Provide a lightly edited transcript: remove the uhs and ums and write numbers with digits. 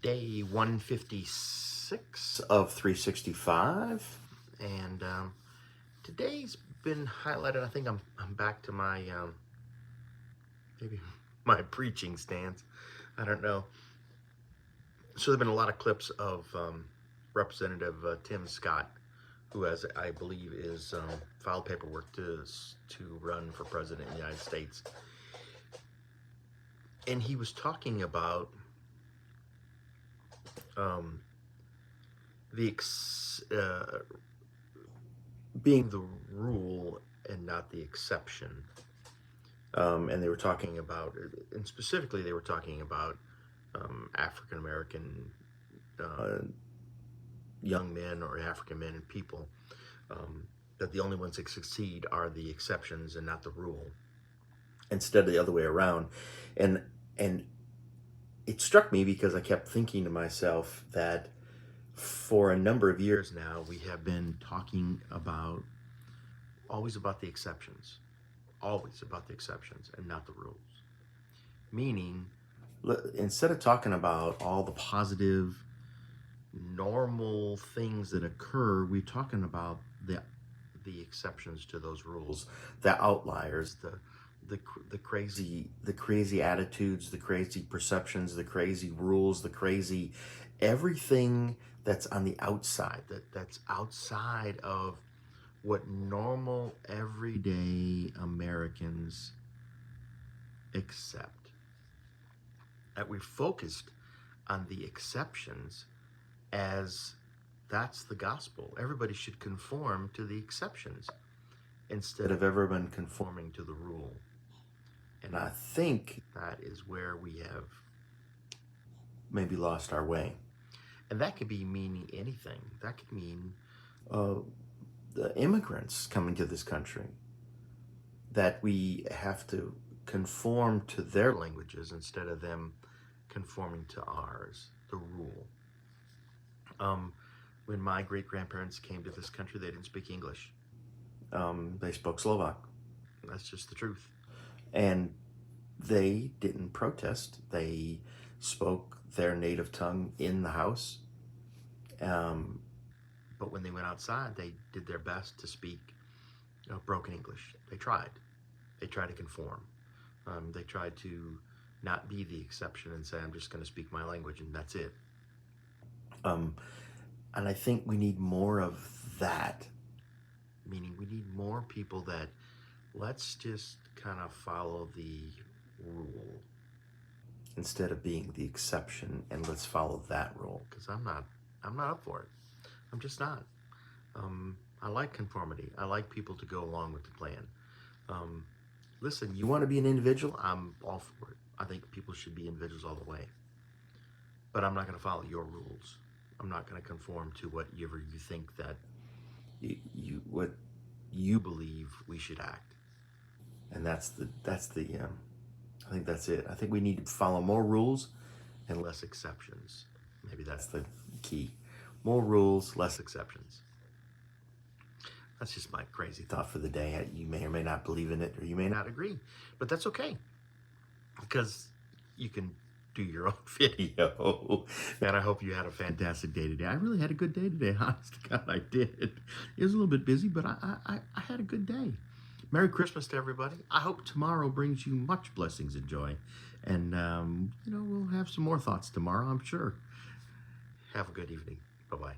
day 156 of 365. and today's been highlighted. I think I'm back to my maybe my preaching stance. I don't know. So there've been a lot of clips of Representative Tim Scott, who has, I believe, is filed paperwork to run for president of the United States, and he was talking about being the rule and not the exception. And they were talking about, and specifically they were talking about African American young men or African men and people, that the only ones that succeed are the exceptions and not the rule, instead of the other way around. And it struck me because I kept thinking to myself that for a number of years now, we have been talking about always about the exceptions, and not the rules. Meaning, instead of talking about all the positive, normal things that occur, we're talking about the exceptions to those rules, the outliers, the crazy attitudes, the crazy perceptions, the crazy rules, the crazy everything that's on the outside, that's outside of what normal everyday Americans accept. That we're focused on the exceptions as that's the gospel. Everybody should conform to the exceptions instead of everyone conforming to the rule. And I think that is where we have maybe lost our way. And that could be meaning anything. That could mean the immigrants coming to this country, that we have to conform to their languages instead of them conforming to ours, the rule. When my great-grandparents came to this country, they didn't speak English. They spoke Slovak. That's just the truth. And they didn't protest. They spoke their native tongue in the house. But when they went outside, they did their best to speak broken English. They tried. They tried to conform. They tried to not be the exception and say, I'm just going to speak my language and that's it. And I think we need more of that. Meaning we need more people that let's just kind of follow the rule instead of being the exception, and let's follow that rule. Because I'm not up for it. I'm just not. I like conformity. I like people to go along with the plan. Listen, you want to be an individual? I'm all for it. I think people should be individuals all the way. But I'm not going to follow your rules. I'm not going to conform to whatever you think that what you believe we should act. And that's the I think that's it. I think we need to follow more rules and less exceptions. Maybe that's the key. More rules, less exceptions. That's just my crazy thought for the day. You may or may not believe in it, or you may not agree, but that's okay, because you can do your own video. Man, I hope you had a fantastic day today. I really had a good day today. Honest to God, I did. It was a little bit busy, but I had a good day. Merry Christmas to everybody. I hope tomorrow brings you much blessings and joy. And, we'll have some more thoughts tomorrow, I'm sure. Have a good evening. Bye-bye.